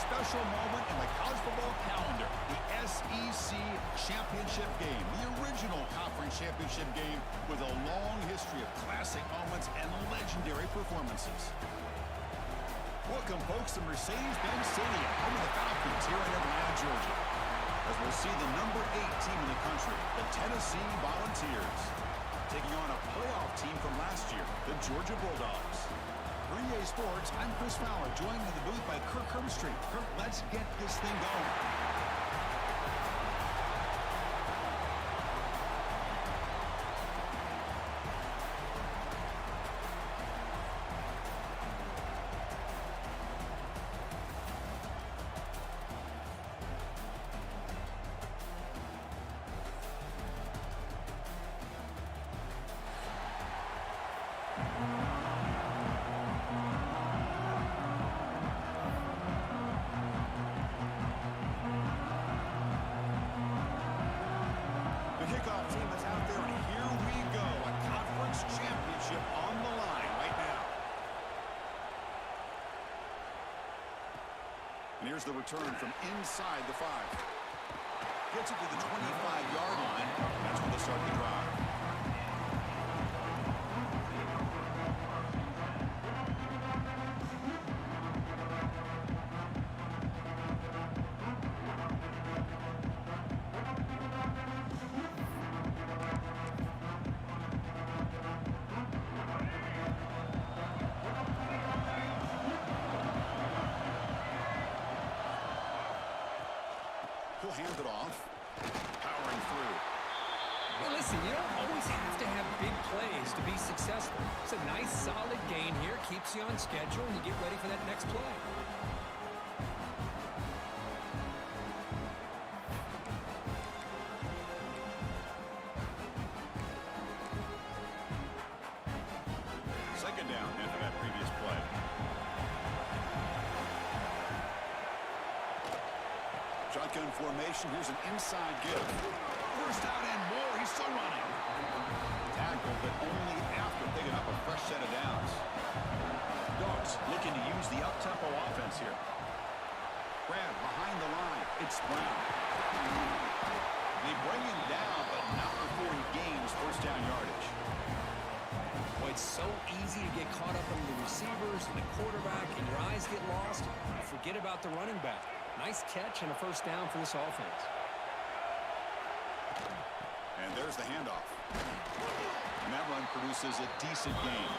special moment in the college football calendar, the SEC championship game, the original conference championship game with a long history of classic moments and legendary performances. Welcome, folks, to Mercedes-Benz Stadium, home of the Falcons here in Atlanta, Georgia, as we'll see the number 8 team in the country, the Tennessee Volunteers, taking on a playoff team from last year, the Georgia Bulldogs. For EA Sports, I'm Chris Fowler, joined in the booth by Kirk Herbstreit. Kirk, let's get this thing going. And here's the return from inside the 5. Gets it to the 25-yard line. That's when they start the drive. He'll hand it off. Powering through. Well, listen, you don't always have to have big plays to be successful. It's a nice, solid gain here. Keeps you on schedule, and you get ready for that next play. Second down after that previous play. Shotgun formation. Here's an inside give. First down and more. He's still running. Tackle, but only after picking up a fresh set of downs. Dogs looking to use the up-tempo offense here. Grab behind the line. It's Brown. They bring him down, but not before he gains first down yardage. Boy, it's so easy to get caught up in the receivers and the quarterback, and your eyes get lost. You forget about the running back. Nice catch and a first down for this offense. And there's the handoff. And that run produces a decent gain.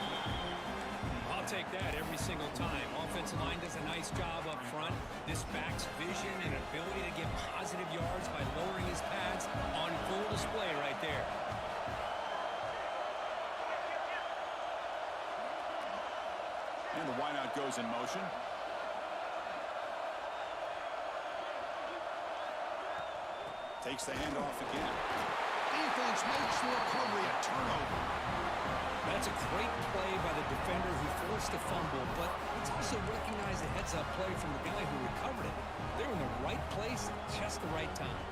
I'll take that every single time. Offensive line does a nice job up front. This back's vision and ability to get positive yards by lowering his pads on full display right there. And the wideout goes in motion. Takes the handoff again. Defense makes the recovery a turnover. That's a great play by the defender who forced the fumble, but it's also recognized a heads-up play from the guy who recovered it. They're in the right place at just the right time.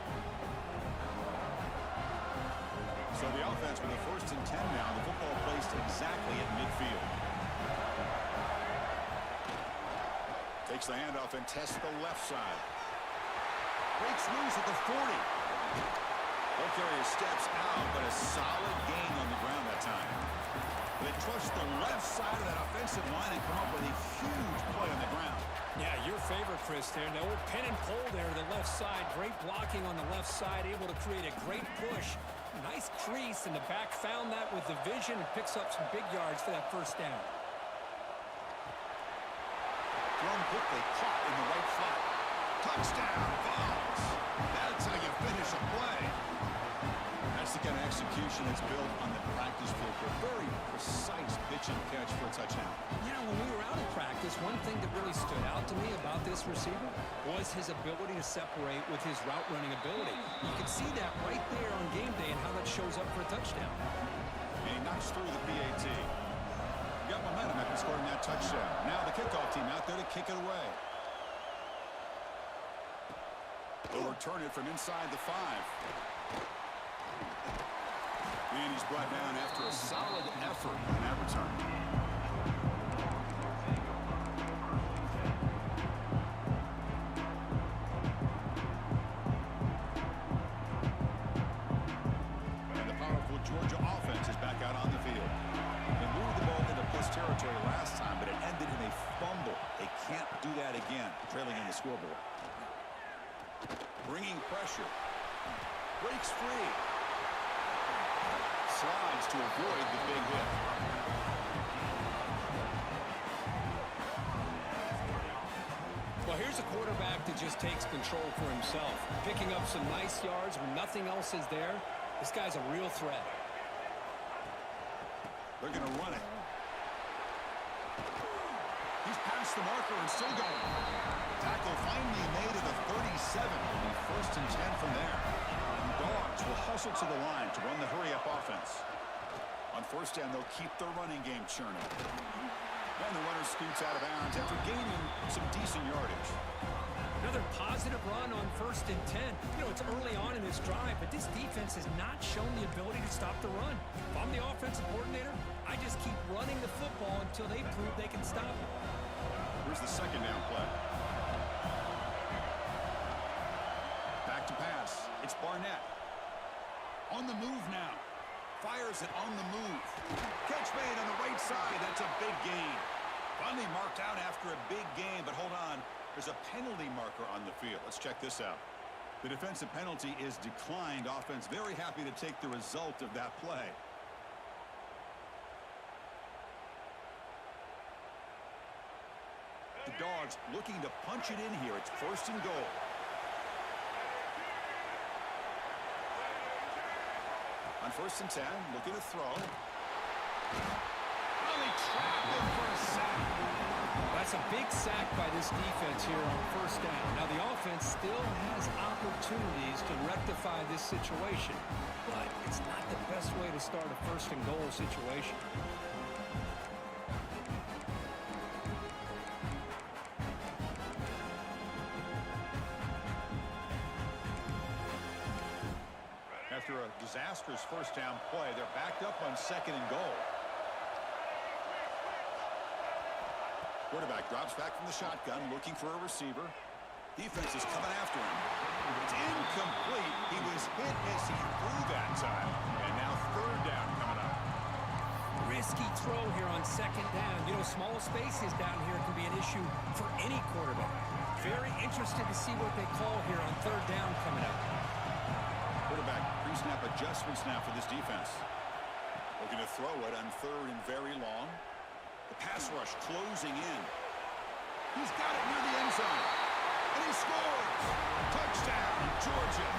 So the offense with a 1st and 10 now. The football placed exactly at midfield. Takes the handoff and tests the left side. Breaks loose at the 40. Ball carrier steps out, but a solid gain on the ground that time. They trust the left side of that offensive line and come up with a huge play on the ground. Yeah, your favorite, Chris, there. No pin and pull there to the left side. Great blocking on the left side, able to create a great push. Nice crease, and the back found that with the vision and picks up some big yards for that first down. Thrown quickly, caught in the right flat. Touchdown, Vols. That's how you finish a play. That's the kind of execution that's built on the practice field. A very precise pitch and catch for a touchdown. You know, when we were out of practice, one thing that really stood out to me about this receiver was his ability to separate with his route running ability. You can see that right there on game day and how that shows up for a touchdown. And he knocks through the PAT. Got momentum after scoring that touchdown. Now the kickoff team out there to kick it away. They'll return it from inside the 5. And he's brought down after a solid effort on that return. pressure. Breaks free. Slides to avoid the big hit. Well, here's a quarterback that just takes control for himself, picking up some nice yards when nothing else is there. This guy's a real threat. They're going to run it. He's past the marker and still going. Tackle finally made at the 37. And first and 10 from there. And Dogs will hustle to the line to run the hurry-up offense. On first down, they'll keep their running game churning. And the runner scoots out of bounds after gaining some decent yardage. Another positive run on first and 10. You know, it's early on in this drive, but this defense has not shown the ability to stop the run. If I'm the offensive coordinator, I just keep running the football until they prove they can stop it. Here's the second down play. Back to pass. It's Barnett. On the move now. Fires it on the move. Catch made on the right side. That's a big gain. Finally marked out after a big gain, but hold on. There's a penalty marker on the field. Let's check this out. The defensive penalty is declined. Offense very happy to take the result of that play. The Dogs looking to punch it in here. It's first and goal. On first and 10, looking to throw. Really trapped him for a sack. That's a big sack by this defense here on first down. Now, the offense still has opportunities to rectify this situation, but it's not the best way to start a first and goal situation. After a disastrous first down play, they're backed up on second and goal. Quarterback drops back from the shotgun, looking for a receiver. Defense is coming after him. It's incomplete. He was hit as he threw that time. And now third down coming up. Risky throw here on second down. You know, small spaces down here can be an issue for any quarterback. Very interested to see what they call here on third down coming up. Quarterback pre-snap adjustments now for this defense. Looking to throw it on third and very long. The pass rush closing in. He's got it near the end zone. And he scores! Touchdown, Georgia!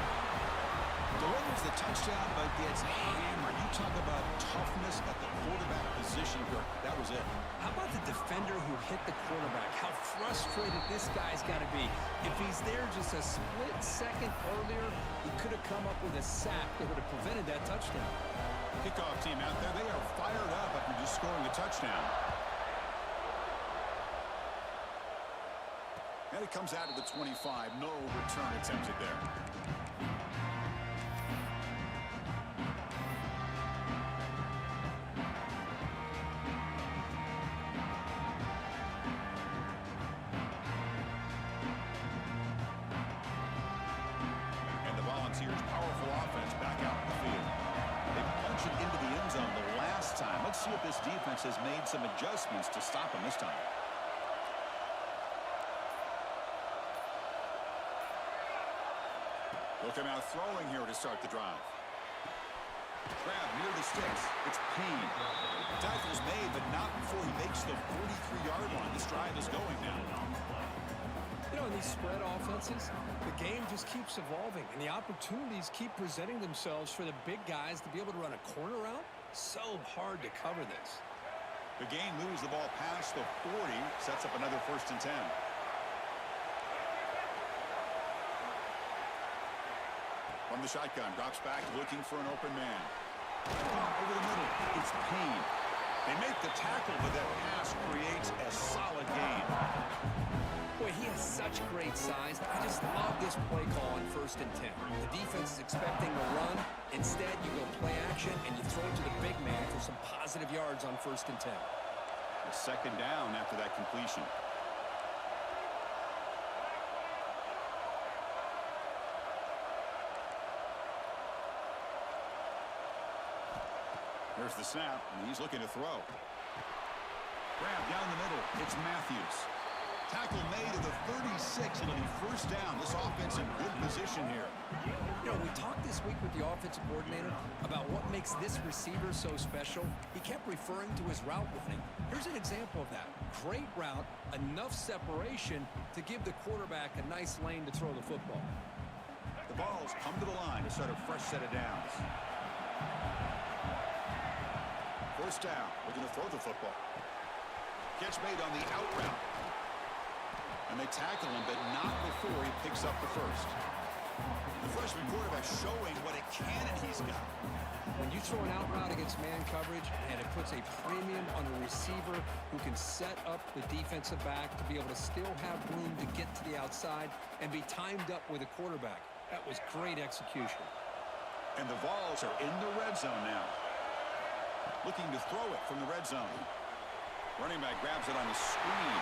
Delivers the touchdown, but gets hammered. You talk about toughness at the quarterback position here. That was it. How about the defender who hit the quarterback? How frustrated this guy's got to be. If he's there just a split second earlier, he could have come up with a sack that would have prevented that touchdown. Kickoff team out there, they are fired up after just scoring a touchdown. And it comes out of the 25. No return attempted there. And the Volunteers' powerful offense back out in the field. They punched it into the end zone the last time. Let's see if this defense has made some adjustments to stop them this time. Looking out throwing here to start the drive. Grab near the sticks. It's Payne. Tackle's made, but not before he makes the 43-yard line. This drive is going now. You know, in these spread offenses, the game just keeps evolving, and the opportunities keep presenting themselves for the big guys to be able to run a corner route. So hard to cover this. The game moves the ball past the 40, sets up another first and 10. From the shotgun, drops back, looking for an open man. Over the middle, it's Payne. They make the tackle, but that pass creates a solid gain. Boy, he has such great size. I just love this play call on first and 10. The defense is expecting a run. Instead, you go play action, and you throw it to the big man for some positive yards on first and 10. A second down after that completion. There's the snap, and he's looking to throw. Grab down the middle. It's Matthews. Tackle made to the 36. It'll be first down. This offense in good position here. You know, we talked this week with the offensive coordinator about what makes this receiver so special. He kept referring to his route running. Here's an example of that. Great route, enough separation to give the quarterback a nice lane to throw the football. The balls come to the line to start a fresh set of downs. First down. We're going to throw the football. Catch made on the out route. And they tackle him, but not before he picks up the first. The freshman quarterback showing what a cannon he's got. When you throw an out route against man coverage, and it puts a premium on a receiver who can set up the defensive back to be able to still have room to get to the outside and be timed up with a quarterback. That was great execution. And the Vols are in the red zone now. Looking to throw it from the red zone. Running back grabs it on the screen.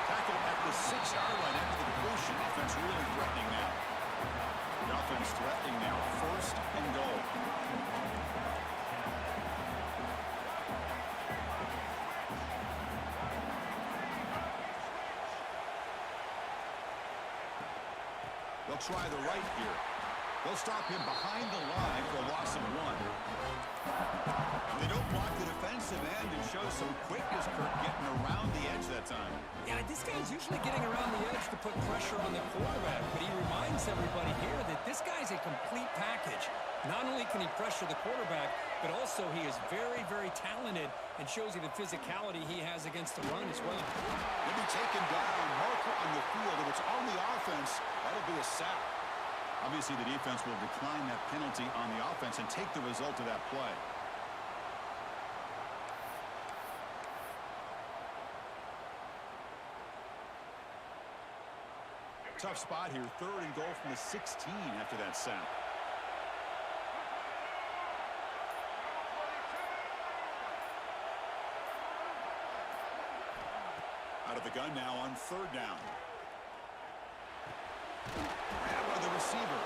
Tackle at the 6-yard line after the completion. Offense really threatening now. The offense threatening now. First and goal. They'll try the right here. They'll stop him behind the line for a loss of 1. They don't block the defensive end and show some quickness, Kirk, getting around the edge that time. Yeah, this guy's usually getting around the edge to put pressure on the quarterback, but he reminds everybody here that this guy's a complete package. Not only can he pressure the quarterback, but also he is very, very talented and shows you the physicality he has against the run as well. He'll be taken down, marker on the field. If it's on the offense, that'll be a sack. Obviously, the defense will decline that penalty on the offense and take the result of that play. Tough spot here. Third and goal from the 16 after that sack. Out of the gun now on third down. Grab by the receiver.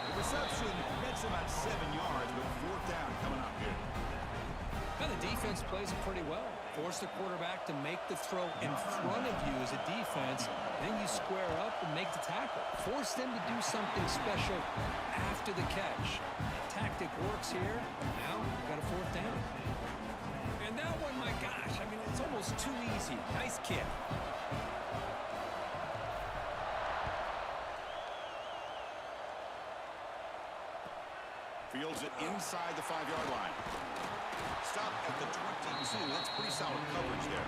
The reception gets about 7 yards, but fourth down coming up here. Now the defense plays it pretty well. Force the quarterback to make the throw in front of you as a defense. Then you square up and make the tackle. Force them to do something special after the catch. Tactic works here. Now we've got a fourth down. And that one, my gosh, I mean, it's almost too easy. Nice kick. Fields it inside the 5-yard line. Stop at the 22. That's pretty solid coverage there.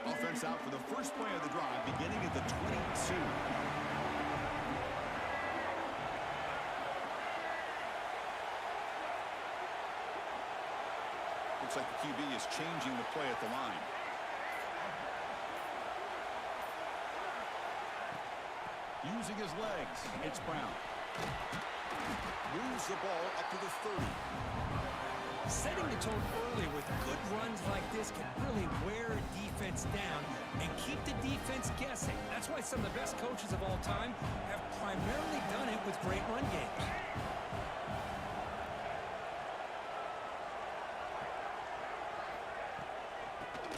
Offense out for the first play of the drive, beginning at the 22. Looks like the QB is changing the play at the line. Using his legs, it's Brown. Moves the ball up to the 30. Setting the tone early with good runs like this can really wear a defense down and keep the defense guessing. That's why some of the best coaches of all time have primarily done it with great run games.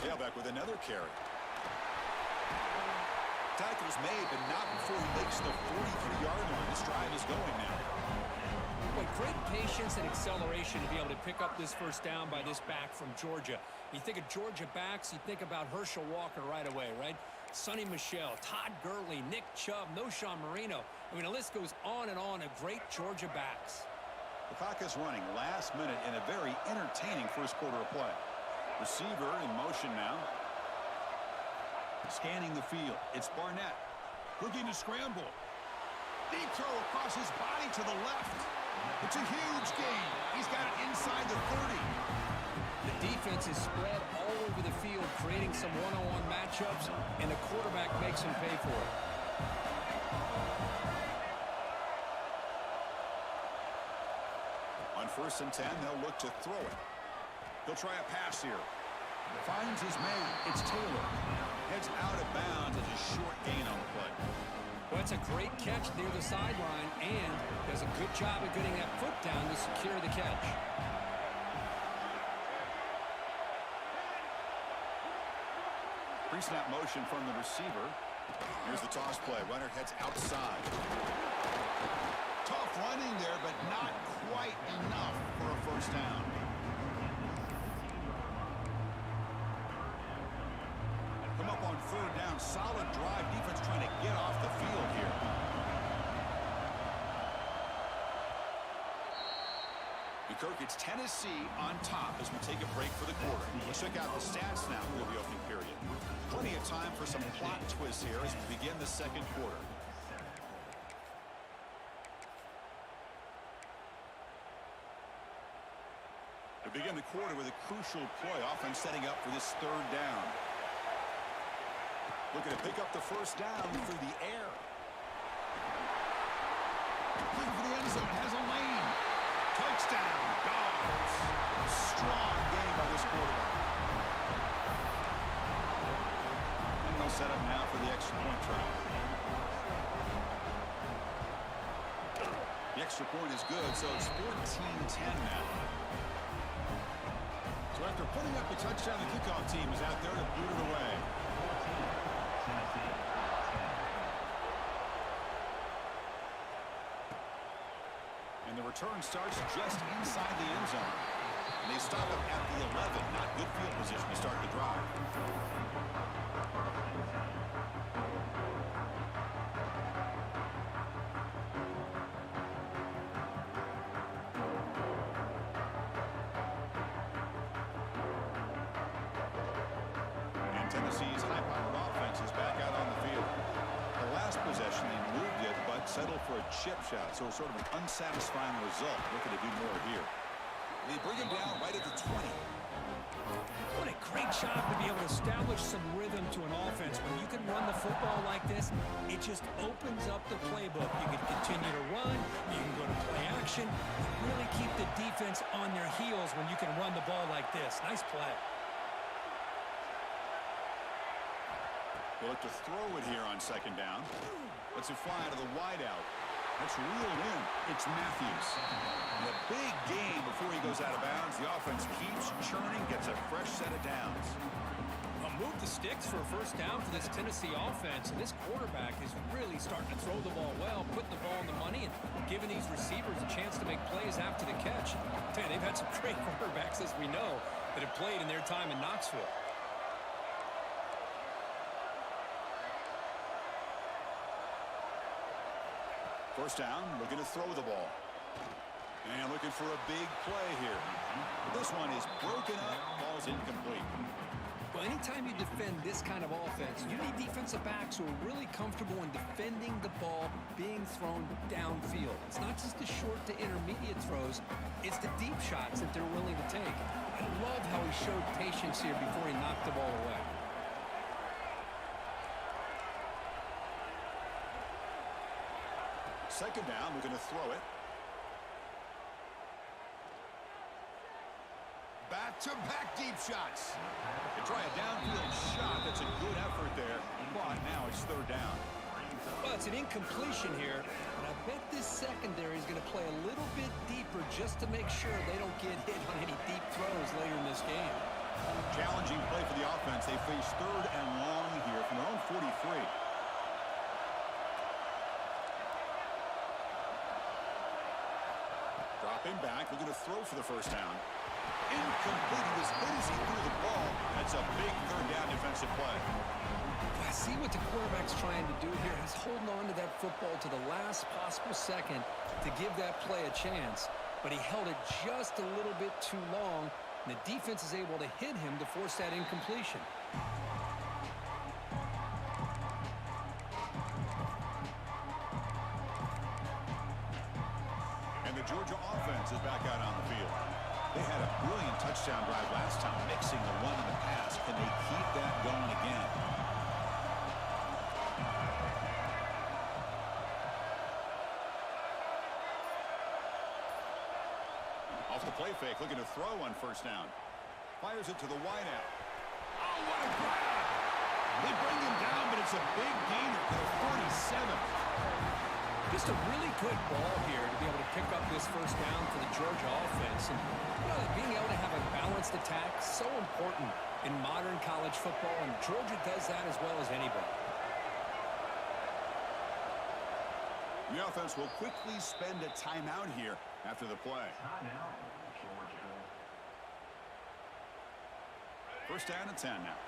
Tailback with another carry. Tackle's made, but not before he makes the 43-yard line. This drive is going now. Boy, great patience and acceleration to be able to pick up this first down by this back from Georgia. You think of Georgia backs, you think about Herschel Walker right away, right? Sonny Michel, Todd Gurley, Nick Chubb, Noshawn Marino. I mean, the list goes on and on of great Georgia backs. The clock is running last minute in a very entertaining first quarter of play. Receiver in motion now. Scanning the field. It's Barnett. Looking to scramble. Deep throw across his body to the left. It's a huge gain. He's got it inside the 30. The defense is spread all over the field, creating some one-on-one matchups, and the quarterback makes him pay for it. On 1st and 10, they'll look to throw it. They'll try a pass here. Finds his man. It's Taylor. Heads out of bounds as a short gain on the play. Well, That's a great catch near the sideline, and does a good job of getting that foot down to secure the catch. Pre-snap motion from the receiver. Here's the toss play. Runner heads outside. Tough running there, but not quite enough for a first down. Come up on third down. Solid drive. Defense trying to get off the field here. Kirk, it's Tennessee on top as we take a break for the quarter. Let's check out the stats now for the opening period. Plenty of time for some plot twists here as we begin the second quarter. To begin the quarter with a crucial play, offense setting up for this third down. Looking to pick up the first down through the air. Looking for the end zone, has a lane. Touchdown, Dogs. Strong game by this quarterback. And they'll set up now for the extra point try. The extra point is good, so it's 14-10 now. So after putting up the touchdown, the kickoff team is out there to boot it away. And the return starts just inside the end zone. And they stop up at the 11. Not good field position to start the drive. And Tennessee's high-powered offense is back out on the field. The last possession, they moved it, but settled for a chip shot. So sort of an unsatisfying result. Looking to do more here. They bring him down right at the 20. What a great job to be able to establish some rhythm to an offense. When you can run the football like this, it just opens up the playbook. You can continue to run. You can go to play action. Really keep the defense on their heels when you can run the ball like this. Nice play. They look to throw it here on second down. Let's it fly to the wideout. That's reeled in. It's Matthews. And a big gain before he goes out of bounds. The offense keeps churning, gets a fresh set of downs. Move the sticks for a first down for this Tennessee offense. And this quarterback is really starting to throw the ball well, putting the ball in the money, and giving these receivers a chance to make plays after the catch. Man, they've had some great quarterbacks, as we know, that have played in their time in Knoxville. First down, looking to throw the ball. And looking for a big play here. But this one is broken up, ball's incomplete. Well, anytime you defend this kind of offense, you need defensive backs who are really comfortable in defending the ball being thrown downfield. It's not just the short to intermediate throws, it's the deep shots that they're willing to take. I love how he showed patience here before he knocked the ball away. Second down, we're going to throw it. Back-to-back deep shots. They try a downfield shot. That's a good effort there. But now it's third down. Well, it's an incompletion here. And I bet this secondary is going to play a little bit deeper just to make sure they don't get hit on any deep throws later in this game. Challenging play for the offense. They face third and long here from their own 43. Dropping back, looking to throw for the first down. Incomplete. He was hit as he threw the ball. That's a big third down defensive play. I see what the quarterback's trying to do here. He's holding on to that football to the last possible second to give that play a chance. But he held it just a little bit too long, and the defense is able to hit him to force that incompletion. Georgia offense is back out on the field. They had a brilliant touchdown drive last time, mixing the run and the pass. Can they keep that going again? Off the play fake, looking to throw on first down. Fires it to the wideout. Oh, what a grab! They bring him down, but it's a big gainer for the 47. Just a really good ball here to be able to pick up this first down for the Georgia offense. And being able to have a balanced attack, so important in modern college football, and Georgia does that as well as anybody. The offense will quickly spend a timeout here after the play. First down and 10 now.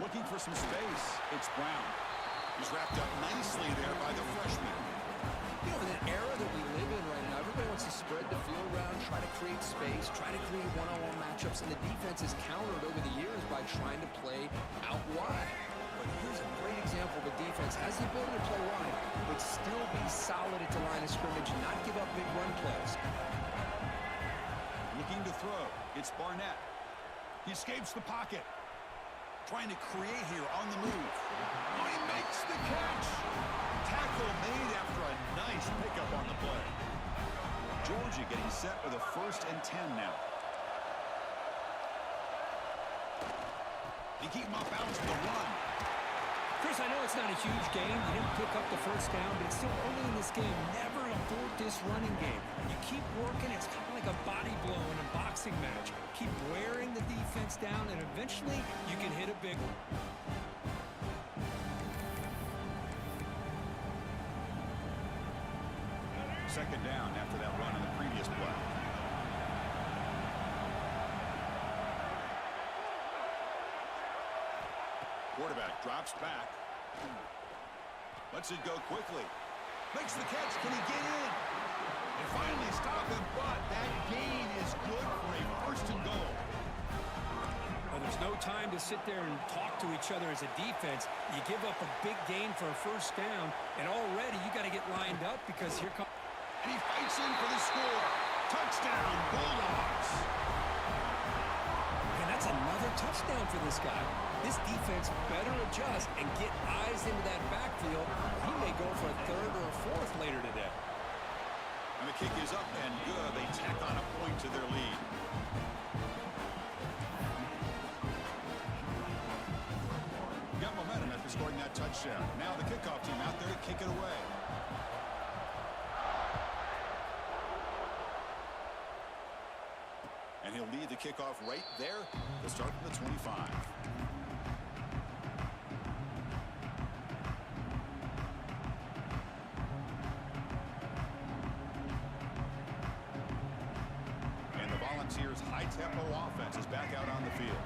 Looking for some space. It's Brown. He's wrapped up nicely there by the freshman. In an era that we live in right now, everybody wants to spread the field around, try to create space, try to create one-on-one matchups, and the defense has countered over the years by trying to play out wide. But here's a great example of a defense has the ability to play wide, but still be solid at the line of scrimmage and not give up big run plays. Looking to throw. It's Barnett. He escapes the pocket. Trying to create here on the move. Oh, he makes the catch. Tackle made after a nice pickup on the play. Georgia getting set with a first and 10 now. You keep him off balance with the run. Chris, I know it's not a huge game. You didn't pick up the first down, but it's still early in this game. Never abort this running game. You keep working. It's kind of like a body blow in a boxing match. Keep wearing the defense down, and eventually you can hit a big one. Second down after that run on the previous play. Quarterback drops back. Lets it go quickly. Makes the catch. Can he get in? And finally stop him, but that gain is good for a first and goal. Well, there's no time to sit there and talk to each other as a defense. You give up a big gain for a first down, and already you got to get lined up because here comes... And he fights in for the score. Touchdown, Bulldogs. And that's another touchdown for this guy. This defense better adjust and get eyes into that backfield. He may go for a third or a fourth later today. And the kick is up and good. They tack on a point to their lead. Got momentum after scoring that touchdown. Now the kickoff team out there to kick it away. And he'll lead the kickoff right there to start from the 25. And the Volunteers' high-tempo offense is back out on the field.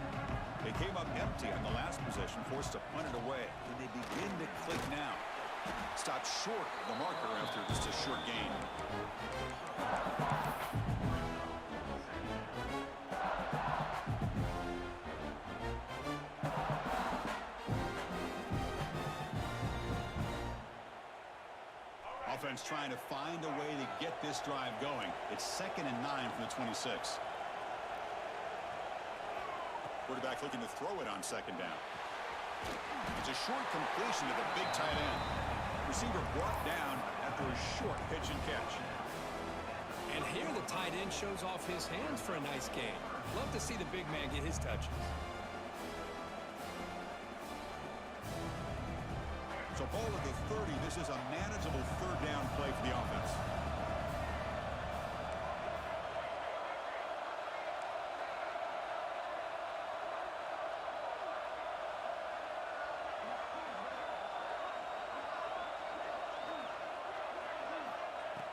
They came up empty on the last possession, forced to punt it away. And they begin to click now. Stopped short of the marker after just a short gain. Offense trying to find a way to get this drive going. It's 2nd and 9 from the 26. Quarterback looking to throw it on 2nd down. It's a short completion to the big tight end. Receiver brought down after a short pitch and catch. And here the tight end shows off his hands for a nice game. Love to see the big man get his touches. So ball at the 30. This is a manageable third down play for the offense.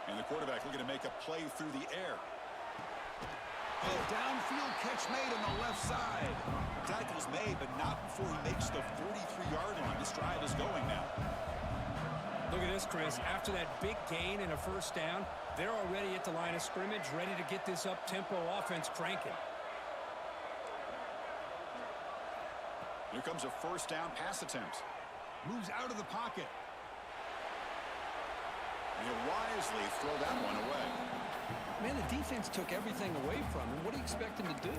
And the quarterback looking to make a play through the air. Oh, downfield catch made on the left side. Tackle's made, but not before he makes the 43-yard line. This drive is going now. Look at this, Chris. After that big gain and a first down, they're already at the line of scrimmage, ready to get this up-tempo offense cranking. Here comes a first down pass attempt. Moves out of the pocket. And he'll wisely throw that one away. Man, the defense took everything away from him. What do you expect him to do?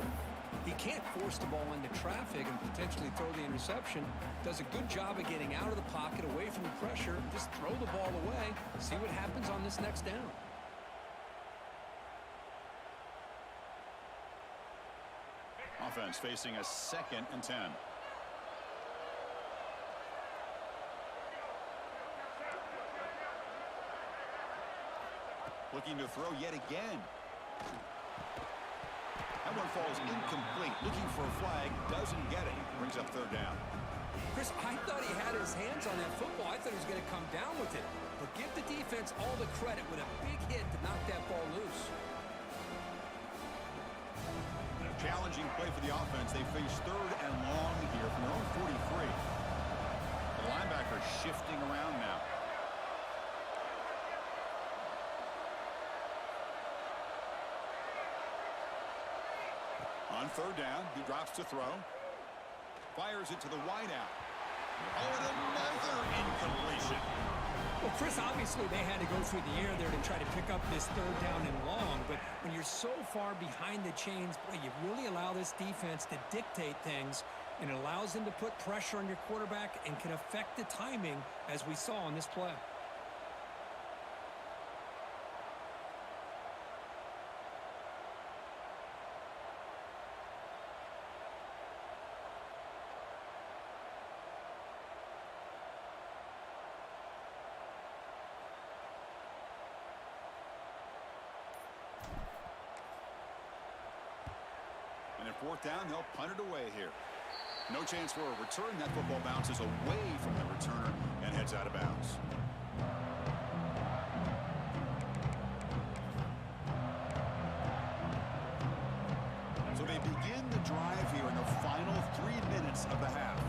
He can't force the ball into traffic and potentially throw the interception. Does a good job of getting out of the pocket, away from the pressure. Just throw the ball away. See what happens on this next down. Offense facing a 2nd and 10. Looking to throw yet again. That one falls incomplete. Looking for a flag. Doesn't get it. Brings up third down. Chris, I thought he had his hands on that football. I thought he was going to come down with it. But give the defense all the credit with a big hit to knock that ball loose. A challenging play for the offense. They face third and long here from their own 43. The linebacker shifting around now. On third down, he drops to throw. Fires it to the wideout. Oh, and another incompletion. Well, Chris, obviously they had to go through the air there to try to pick up this third down and long, but when you're so far behind the chains, boy, you really allow this defense to dictate things, and it allows them to put pressure on your quarterback and can affect the timing, as we saw on this play. And at fourth down, they'll punt it away here. No chance for a return. That football bounces away from the returner and heads out of bounds. So they begin the drive here in the final 3 minutes of the half.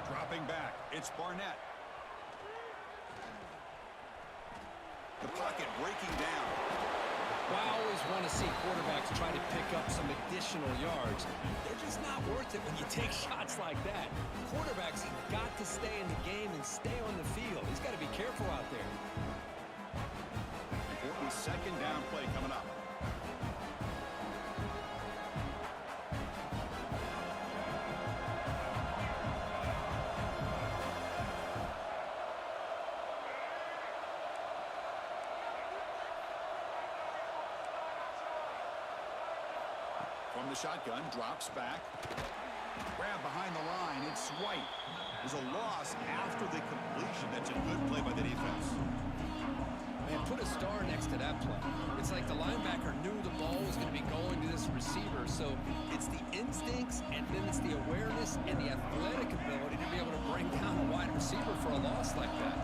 Dropping back, it's Barnett. The pocket breaking down. Well, I always want to see quarterbacks try to pick up some additional yards. They're just not worth it when you take shots like that. Quarterbacks have got to stay in the game and stay on the field. He's got to be careful out there. Important second down play coming up. From the shotgun, drops back. Grab behind the line. It's White. There's a loss after the completion. That's a good play by the defense. Man, put a star next to that play. It's like the linebacker knew the ball was going to be going to this receiver. So it's the instincts, and then it's the awareness and the athletic ability to be able to bring down a wide receiver for a loss like that.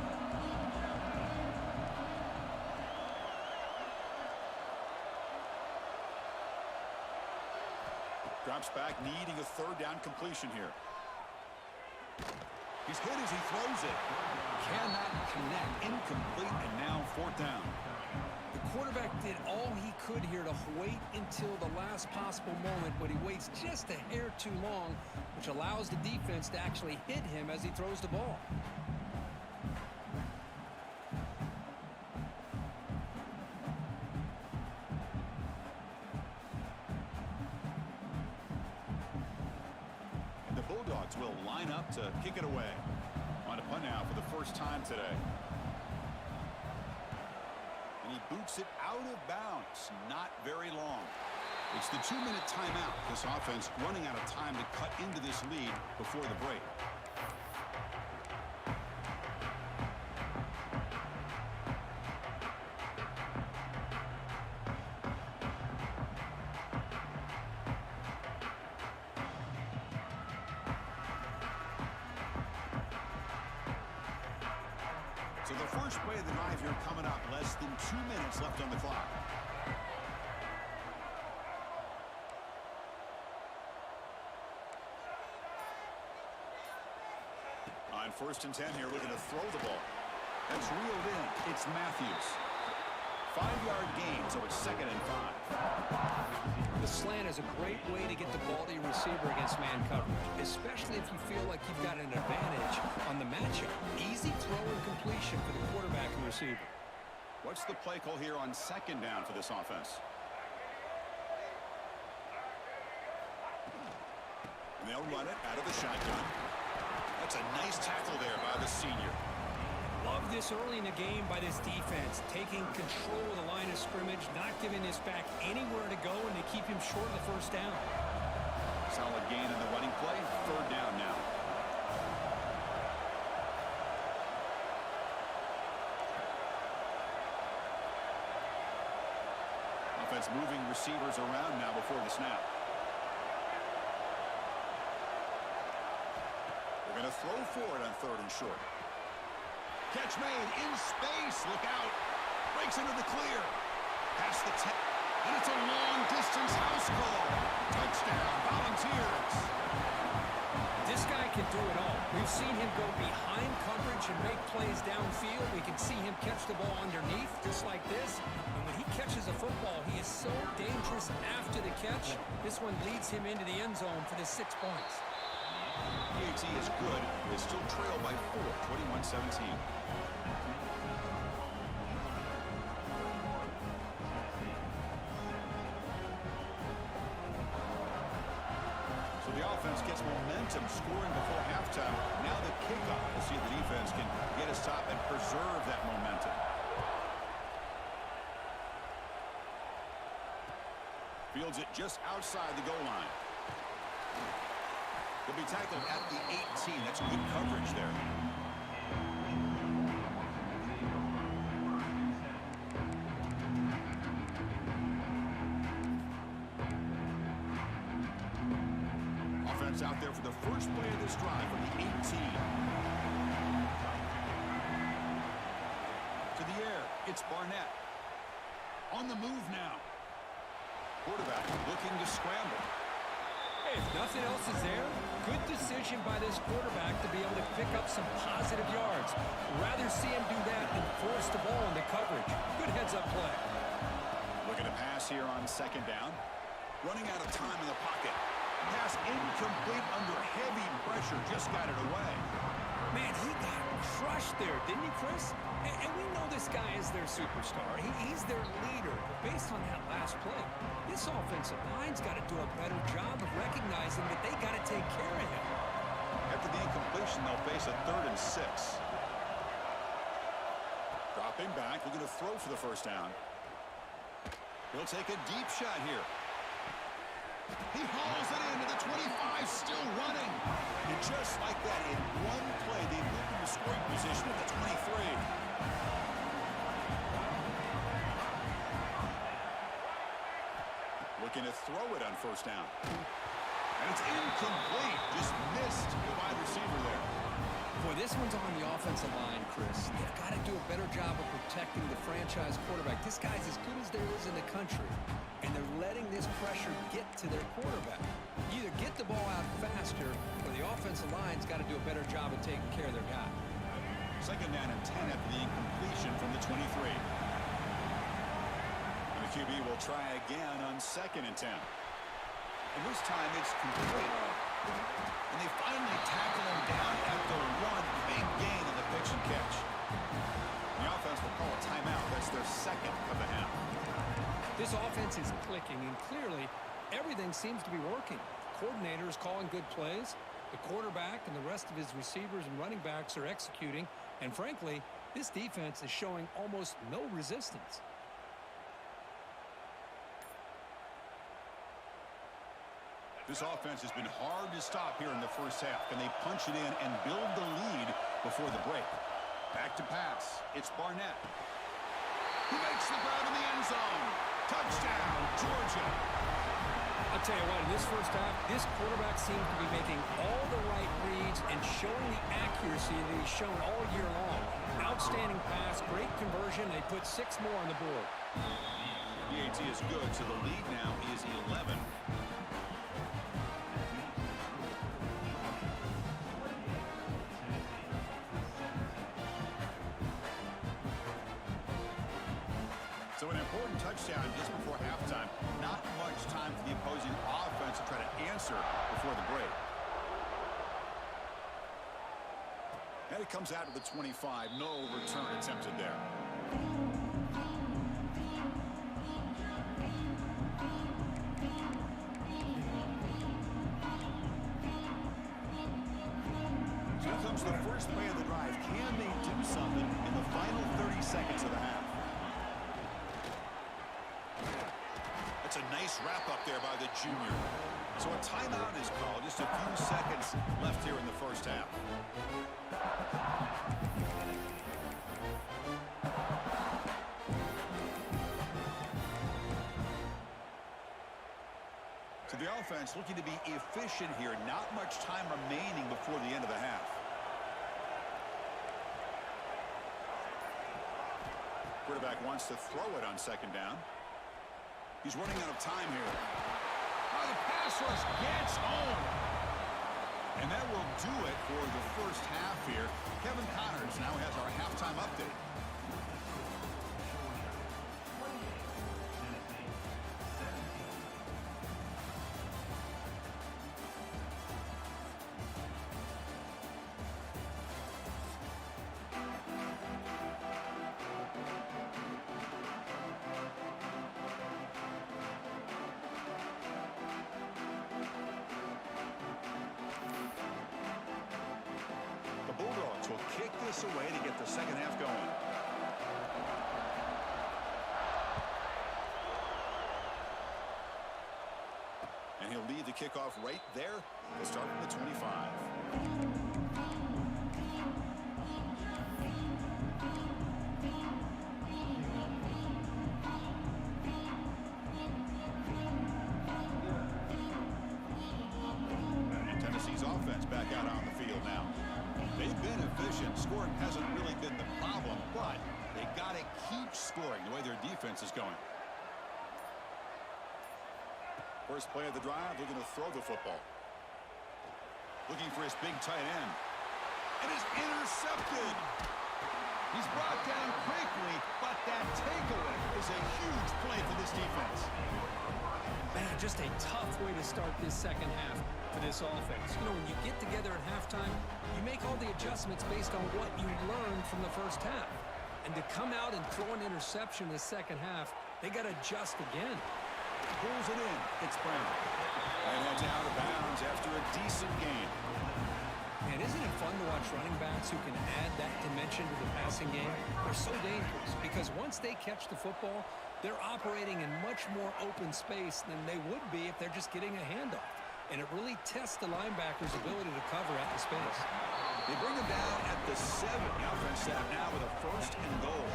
Drops back, needing a third down completion here. He's hit as he throws it. Cannot connect. Incomplete, and now fourth down. The quarterback did all he could here to wait until the last possible moment, but he waits just a hair too long, which allows the defense to actually hit him as he throws the ball. Will line up to kick it away. On a punt now for the first time today. And he boots it out of bounds. Not very long. It's the 2-minute timeout. This offense running out of time to cut into this lead before the break. So the first play of the drive here coming up. Less than 2 minutes left on the clock. On 1st and 10 here, looking to throw the ball. That's reeled in. It's Matthews. 5-yard gain, so it's 2nd and 5. The slant is a great way to get the ball to your receiver against man coverage, especially if you feel like you've got an advantage on the matchup. Easy throw and completion for the quarterback and receiver. What's the play call here on 2nd down for this offense? And they'll run it out of the shotgun. That's a nice tackle there by the senior. Love this early in the game by this defense, taking control of the line of scrimmage, not giving this back anywhere to go, and to keep him short of the first down. Solid gain in the running play. 3rd down now. offense moving receivers around now before the snap. They're going to throw for it on 3rd and short. Catch made in space. Look out. Breaks into the clear. Past the 10. And it's a long-distance house call. Touchdown, Volunteers. This guy can do it all. We've seen him go behind coverage and make plays downfield. We can see him catch the ball underneath, just like this. And when he catches a football, he is so dangerous after the catch. This one leads him into the end zone for the 6 points. PAT is good. They still trail by 4, 21-17. The offense gets momentum, scoring before halftime. Now the kickoff. We'll see if the defense can get a stop and preserve that momentum. Fields it just outside the goal line. He'll be tackled at the 18. That's good coverage there. Out there for the first play of this drive from the 18. To the air, it's Barnett. On the move now. Quarterback looking to scramble. Hey, if nothing else is there, good decision by this quarterback to be able to pick up some positive yards. Rather see him do that than force the ball into coverage. Good heads-up play. Looking to pass here on 2nd down. Running out of time in the pocket. Pass incomplete under heavy pressure. Just got it away. Man, he got crushed there, didn't he, Chris? And we know this guy is their superstar. He's their leader. But based on that last play, this offensive line's got to do a better job of recognizing that they got to take care of him. After the incompletion, they'll face a 3rd and 6. Dropping back, looking to throw for the 1st down. He'll take a deep shot here. He hauls it into the 25, still running. And just like that, in one play, they moved into scoring position at the 23. Looking to throw it on 1st down. And it's incomplete. Just missed the wide receiver there. Boy, this one's on the offensive line, Chris. They've got to do a better job of protecting the franchise quarterback. This guy's as good as there is in the country, and they're letting this pressure get to their quarterback. Either get the ball out faster, or the offensive line's got to do a better job of taking care of their guy. 2nd down and 10 after the incompletion from the 23. And the QB will try again on 2nd and 10. And this time it's complete. And they finally tackle him down at the 1. Big gain on the pitch and catch. The offense will call a timeout. That's their 2nd of the half. This offense is clicking, and clearly everything seems to be working. Coordinator is calling good plays. The quarterback and the rest of his receivers and running backs are executing. And frankly, this defense is showing almost no resistance. This offense has been hard to stop here in the 1st half. Can they punch it in and build the lead before the break? Back to pass. It's Barnett. He makes the grab in the end zone. Touchdown, Georgia. I'll tell you what, in this 1st half, this quarterback seems to be making all the right reads and showing the accuracy that he's shown all year long. Outstanding pass, great conversion. They put 6 more on the board. PAT is good, so the lead now is 11. So an important touchdown just before halftime. Not much time for the opposing offense to try to answer before the break. And it comes out of the 25. No return attempted there. So here comes the first play of the drive. Can they do something in the final 30 seconds of the half? That's a nice wrap-up there by the junior. So a timeout is called. Just a few seconds left here in the 1st half. So the offense looking to be efficient here. Not much time remaining before the end of the half. Quarterback wants to throw it on second down. He's running out of time here. Oh, the pass rush gets home. And that will do it for the first half here. Kevin Connors now has our halftime update. Will kick this away to get the second half going. And he'll lead the kickoff right there. We'll start from the 25. And Tennessee's offense back out on the field now. They've been efficient. Scoring hasn't really been the problem, but they got to keep scoring the way their defense is going. First play of the drive, they're going to throw the football. Looking for his big tight end. And it's intercepted. He's brought down quickly, but that takeaway is a huge play for this defense. Man, just a tough way to start this second half for this offense. You know, when you get together at halftime, you make all the adjustments based on what you learned from the first half. And to come out and throw an interception in the second half, they got to adjust again. Pulls it in. It's Brown. And that's out of bounds after a decent game. Man, isn't it fun to watch running backs who can add that dimension to the passing game? They're so dangerous because once they catch the football, they're operating in much more open space than they would be if they're just getting a handoff. And it really tests the linebacker's ability to cover at the space. They bring him down at the 7. The offense set up now with a 1st and goal.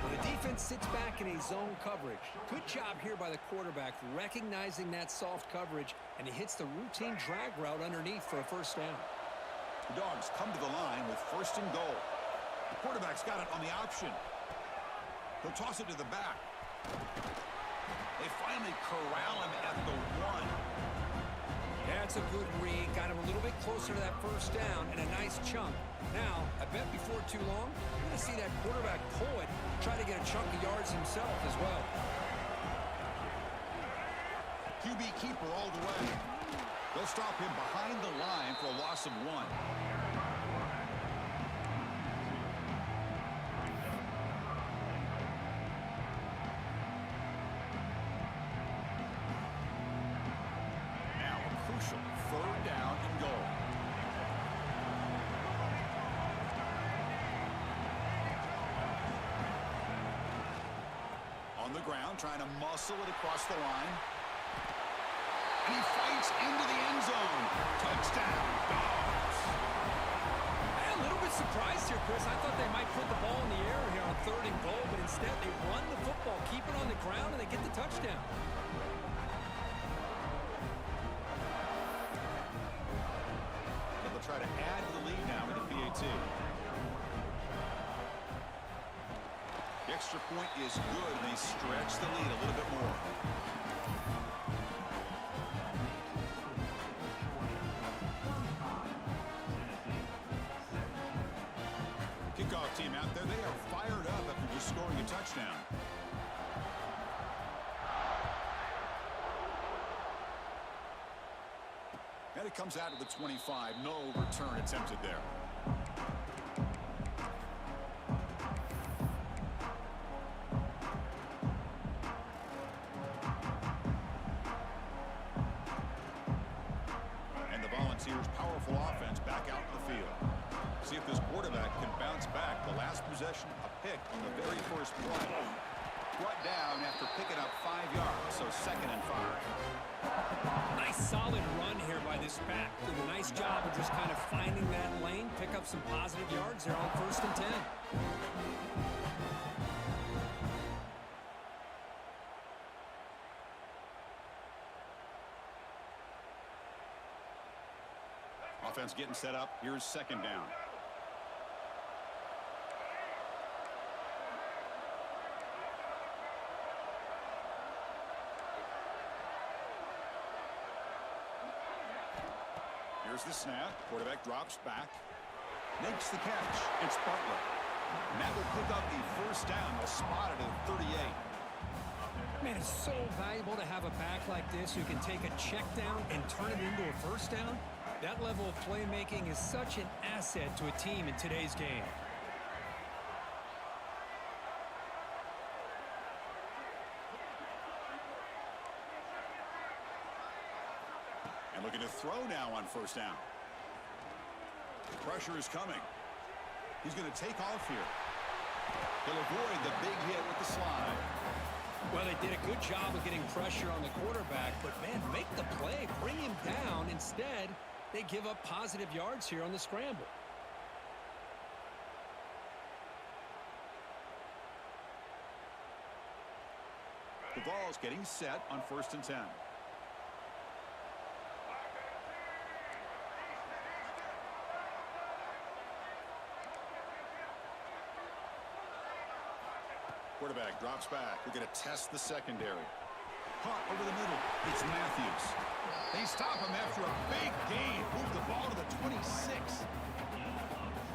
When the defense sits back in a zone coverage, good job here by the quarterback recognizing that soft coverage, and he hits the routine drag route underneath for a first down. The Dogs come to the line with 1st and goal. The quarterback's got it on the option. He'll toss it to the back. They finally corral him at the 1. That's a good read. Got him a little bit closer to that first down and a nice chunk. Now, I bet before too long, you're going to see that quarterback pull it, try to get a chunk of yards himself as well. QB keeper all the way. They'll stop him behind the line for a loss of 1. Third down and goal. On the ground, trying to muscle it across the line. And he fights into the end zone. Touchdown, Dogs. I'm a little bit surprised here, Chris. I thought they might put the ball in the air here on 3rd and goal, but instead they run the football, keep it on the ground, and they get the touchdown. Try to add to the lead now with the PAT. The extra point is good, and they stretch the lead a little bit more. Kickoff team out there, they are fired up after just scoring a touchdown. And it comes out of the 25. No return attempted there. And the Volunteers' powerful offense back out in the field. See if this quarterback can bounce back. The last possession, a pick on the very first play. Brought down after picking up 5 yards, so 2nd and 5. Nice solid run here by this back. Did a nice job of just kind of finding that lane, pick up some positive yards there on 1st and 10. Offense getting set up. Here's second down. Here's the snap. Quarterback drops back. Makes the catch. It's Butler. And that will pick up the first down. They'll spot it at 38. Man, it's so valuable to have a back like this who can take a check down and turn it into a first down. That level of playmaking is such an asset to a team in today's game. And looking to throw now on first down. Pressure is coming. He's going to take off here. He'll avoid the big hit with the slide. Well, they did a good job of getting pressure on the quarterback, but, man, make the play. Bring him down. Instead, they give up positive yards here on the scramble. The ball's getting set on 1st and 10. Quarterback drops back. We're going to test the secondary. Caught over the middle. It's Matthews. They stop him after a big gain. Move the ball to the 26.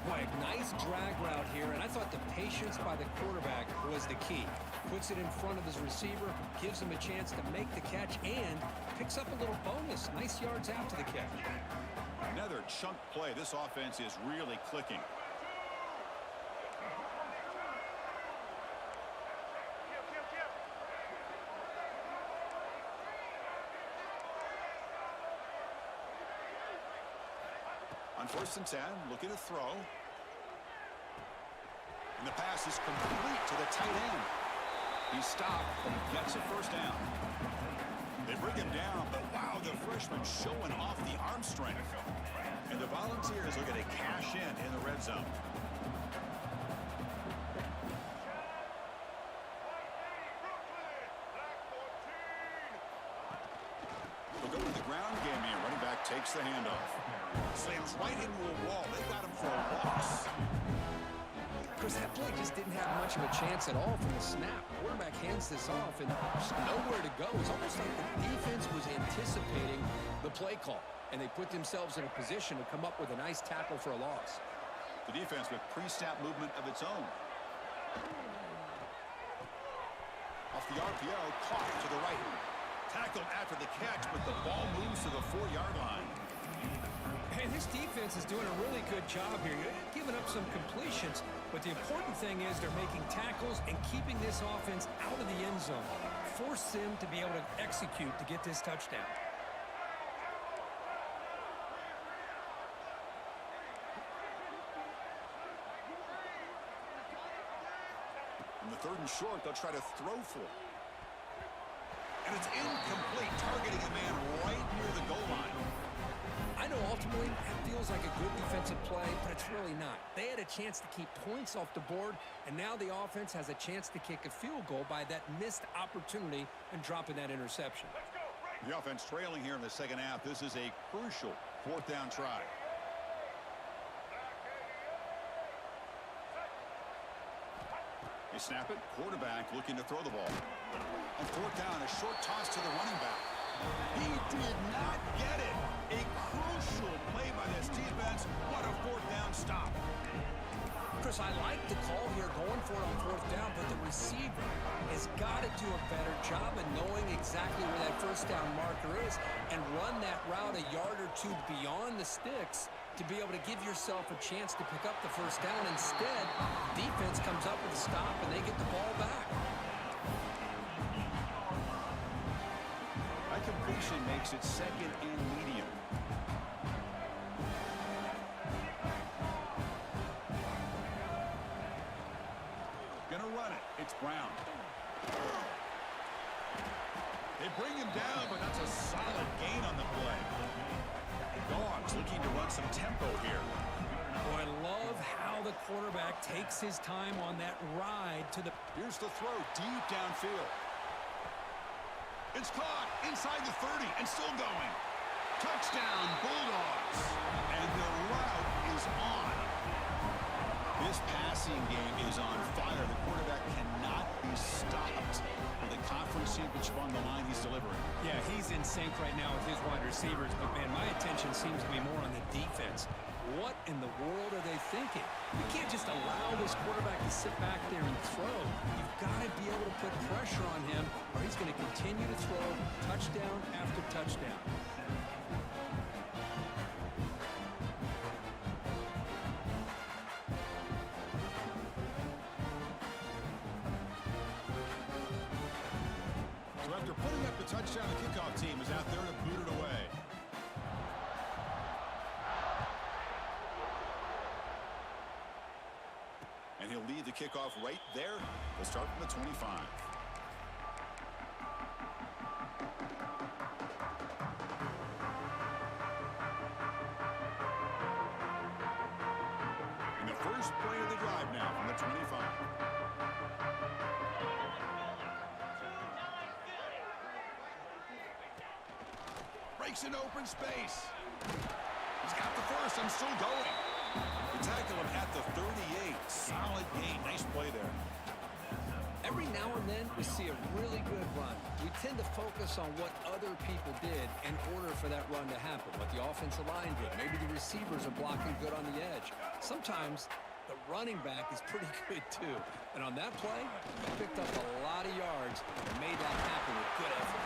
Boy, nice drag route here, and I thought the patience by the quarterback was the key. Puts it in front of his receiver, gives him a chance to make the catch, and picks up a little bonus. Nice yards after the catch. Another chunk play. This offense is really clicking. On 1st and 10, looking to throw. And the pass is complete to the tight end. He stopped, but he gets a first down. They bring him down, but wow, the freshman showing off the arm strength. And the Volunteers are going to cash in the red zone. They'll go to the ground game here. Running back takes the handoff. Slams right into a wall. They got him for a loss. Chris, that play just didn't have much of a chance at all from the snap. Quarterback hands this off, and there's nowhere to go. It's almost like the defense was anticipating the play call, and they put themselves in a position to come up with a nice tackle for a loss. The defense with pre-snap movement of its own. Off the RPO, caught to the right. Tackled after the catch, but the ball moves to the 4-yard line. And this defense is doing a really good job here. You're giving up some completions, but the important thing is they're making tackles and keeping this offense out of the end zone. Force them to be able to execute to get this touchdown. On the 3rd and short, they'll try to throw for it. And it's incomplete, targeting a man right near the goal line. I know ultimately that feels like a good defensive play, but it's really not. They had a chance to keep points off the board, and now the offense has a chance to kick a field goal by that missed opportunity and dropping that interception. The offense trailing here in the second half. This is a crucial 4th down try. They snap it. Quarterback looking to throw the ball. On 4th down, a short toss to the running back. He did not get it. A crucial play by this defense. What a 4th down stop. Chris, I like the call here going for it on 4th down, but the receiver has got to do a better job of knowing exactly where that 1st down marker is and run that route a yard or two beyond the sticks to be able to give yourself a chance to pick up the 1st down. Instead, defense comes up with a stop and they get the ball back. That completion makes it 2nd and medium. Gonna run it. It's Brown. They bring him down, but that's a solid gain on the play. Dogs looking to run some tempo here. Oh, I love how the quarterback takes his time on that ride to the... Here's the throw deep downfield. It's caught inside the 30 and still going. Touchdown, Bulldogs. And This passing game is on fire. The quarterback cannot be stopped. With the conference championship on the line, he's delivering. Yeah, he's in sync right now with his wide receivers, but man, my attention seems to be more on the defense. What in the world are they thinking? You can't just allow this quarterback to sit back there and throw. You've got to be able to put pressure on him, or he's going to continue to throw touchdown after touchdown. So after putting up the touchdown, the kickoff team is out there to boot it away. And he'll lead the kickoff right there. We'll start from the 25. And the first play of the drive now from the 25. Breaks into open space. He's got the first and still going. They tackle him at the 38. Solid gain. Nice play there. Every now and then we see a really good run. We tend to focus on what other people did in order for that run to happen, what the offensive line did. Maybe the receivers are blocking good on the edge. Sometimes the running back is pretty good too. And on that play, he picked up a lot of yards and made that happen with good effort.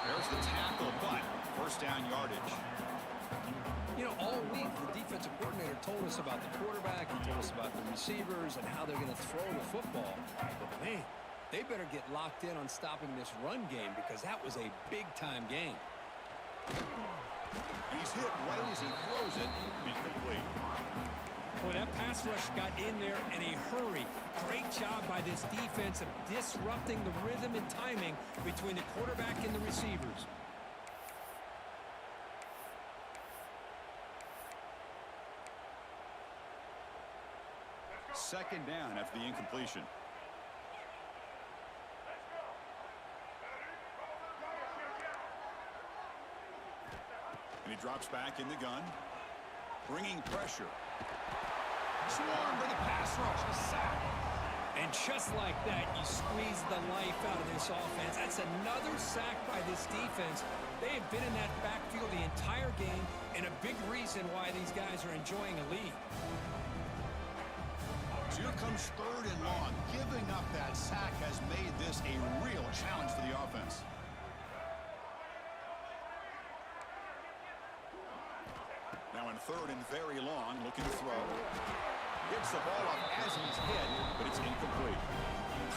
There's the tackle, but first down yardage. You know, all week, the defensive coordinator told us about the quarterback, he told us about the receivers and how they're going to throw the football. But, man, they better get locked in on stopping this run game because that was a big-time game. He's hit right as he throws it. Incomplete. Boy, that pass rush got in there in a hurry. Great job by this defense of disrupting the rhythm and timing between the quarterback and the receivers. Second down after the incompletion. And he drops back in the gun, bringing pressure. Swarmed by the pass rush, a sack. And just like that, you squeeze the life out of this offense. That's another sack by this defense. They have been in that backfield the entire game, and a big reason why these guys are enjoying a lead. So here comes third and long. Giving up that sack has made this a real challenge for the offense. Now in third and very long, looking to throw. Gets the ball up as he's hit, but it's incomplete.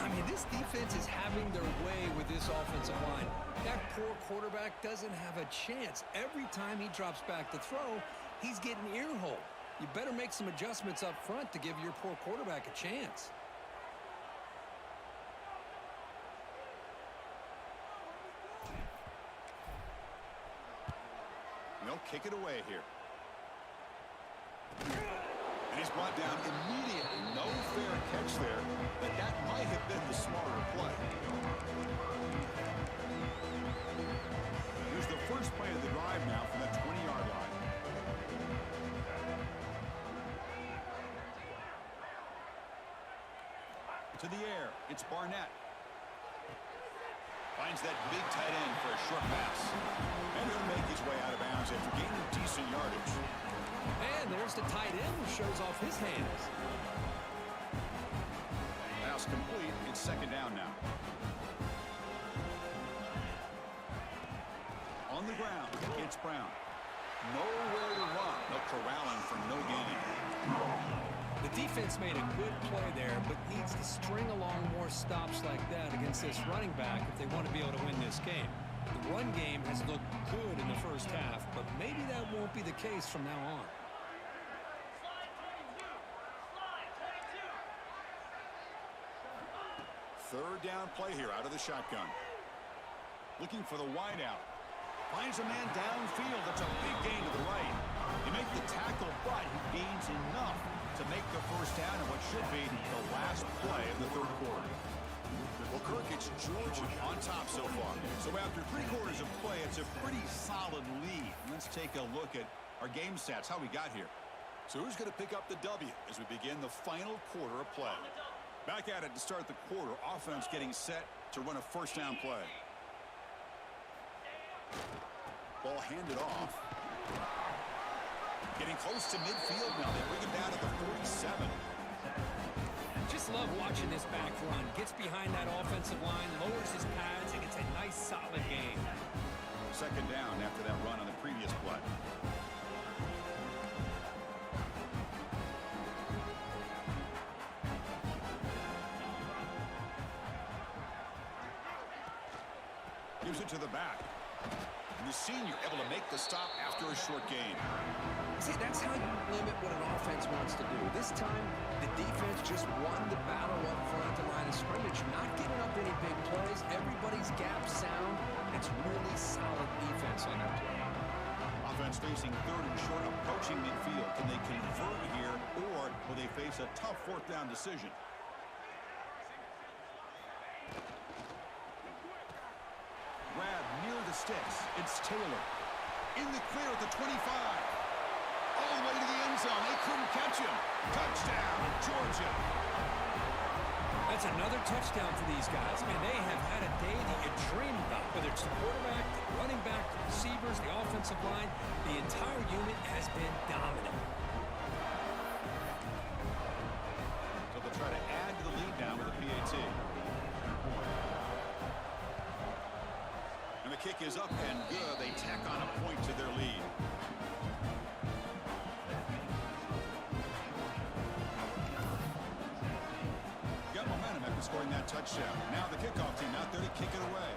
I mean, this defense is having their way with this offensive line. That poor quarterback doesn't have a chance. Every time he drops back to throw, he's getting ear-holed. You better make some adjustments up front to give your poor quarterback a chance. And they'll kick it away here. And he's brought down immediately. No fair catch there, but that might have been the smarter play. Here's the first play of the drive now from the 20-yard line. To the air, it's Barnett. Finds that big tight end for a short pass. And he'll make his way out of bounds after gaining decent yardage. And there's the tight end who shows off his hands. Pass complete. It's second down now. On the ground, it's Brown. Nowhere to run. No corralling for no gain. The defense made a good play there, but needs to string along more stops like that against this running back if they want to be able to win this game. The run game has looked good in the first half, but maybe that won't be the case from now on. Third down play here out of the shotgun. Looking for the wideout. Finds a man downfield. That's a big gain to the right. He makes the tackle, but he gains enough to make the first down in what should be the last play of the third quarter. Well, Kirk, it's Georgia on top so far. So after 3 quarters of play, it's a pretty solid lead. Let's take a look at our game stats, how we got here. So who's going to pick up the W as we begin the final quarter of play? Back at it to start the quarter. Offense getting set to run a first down play. Ball handed off. Getting close to midfield now. They bring him down at the 47. Just love watching this back run. Gets behind that offensive line, lowers his pads, and gets a nice solid gain. Second down after that run on the previous play. Gives it to the back. And the senior able to make the stop after a short gain. See, that's how you limit what an offense wants to do. This time, the defense just won the battle up front at the line of scrimmage, not giving up any big plays. Everybody's gap sound. It's really solid defense on that play. Offense facing third and short, approaching midfield. Can they convert here, or will they face a tough fourth down decision? Grab near the sticks. It's Taylor. In the clear at the 25. All the way to the end zone. They couldn't catch him. Touchdown, Georgia. That's another touchdown for these guys. Man, they have had a day that you dream about. Whether it's the quarterback, the running back, the receivers, the offensive line, the entire unit has been dominant. So they'll try to add to the lead now with a PAT. And the kick is up and good. They tack on a point to their lead. Got momentum after scoring that touchdown. Now the kickoff team out there to kick it away.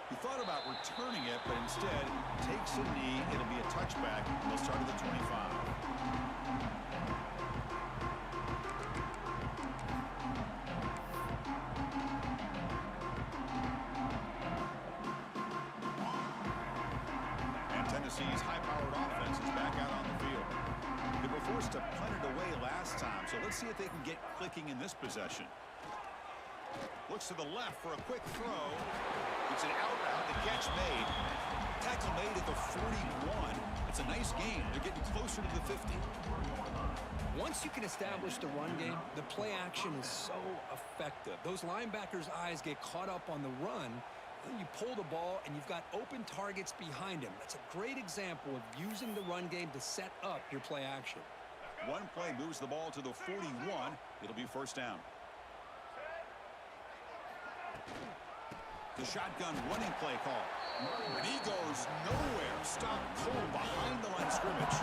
He thought about returning it, but instead takes a knee. It'll be a touchback. They'll start at the 25. Tennessee's high-powered offense is back out on the field. They were forced to punt it away last time, so let's see if they can get clicking in this possession. Looks to the left for a quick throw. It's an out route. The catch made. Tackle made at the 41. It's a nice game. They're getting closer to the 50. Once you can establish the run game, the play action is so effective. Those linebackers' eyes get caught up on the run. Then you pull the ball, and you've got open targets behind him. That's a great example of using the run game to set up your play action. One play moves the ball to the 41. It'll be first down. The shotgun running play call. And he goes nowhere. Stop cold behind the line of scrimmage.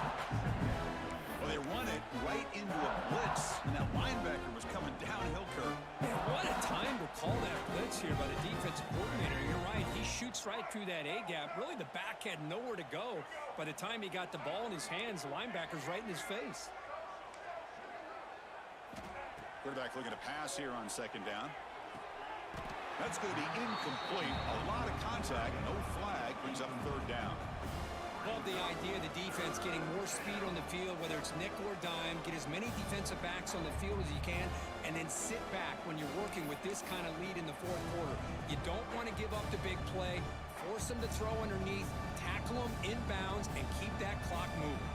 Well, they run it right into a blitz, and that linebacker was coming downhill curve. Man, what a time to call that blitz here by the defensive coordinator. You're right. He shoots right through that A-gap. Really, the back had nowhere to go. By the time he got the ball in his hands, the linebacker's right in his face. Quarterback looking to pass here on second down. That's going to be incomplete. A lot of contact. No flag. Brings up third down. Love the idea of the defense getting more speed on the field, whether it's nickel or dime. Get as many defensive backs on the field as you can, and then sit back when you're working with this kind of lead in the fourth quarter. You don't want to give up the big play. Force them to throw underneath, tackle them inbounds, and keep that clock moving.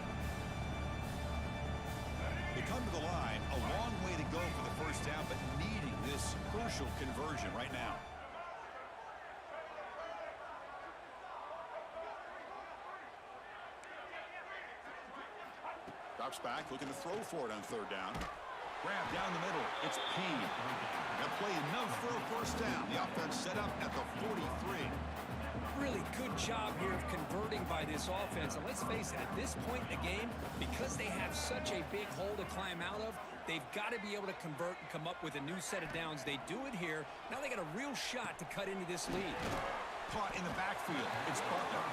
They come to the line, a long way to go for the first down, but needing this crucial conversion right now. Drops back, looking to throw for it on third down. Grab down the middle. It's Payne. That play enough for a first down. The offense set up at the 43. Really good job here of converting by this offense. And let's face it, at this point in the game, because they have such a big hole to climb out of, they've got to be able to convert and come up with a new set of downs. They do it here. Now they got a real shot to cut into this lead. Caught in the backfield. It's Butler.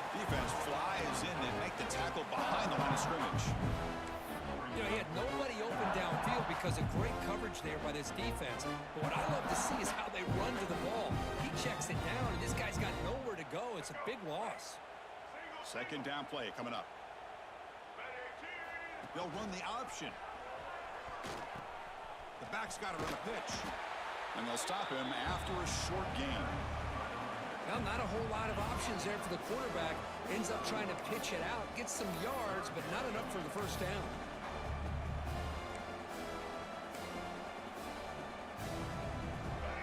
Defense flies in and make the tackle behind the line of scrimmage. You know, he had nobody open downfield because of great coverage there by this defense. But what I love to see is how they run to the ball. He checks it down, and this guy's got nowhere to go. It's a big loss. Second down play coming up. They'll run the option. The back's got to run a pitch. And they'll stop him after a short gain. Well, not a whole lot of options there for the quarterback. Ends up trying to pitch it out, gets some yards, but not enough for the first down.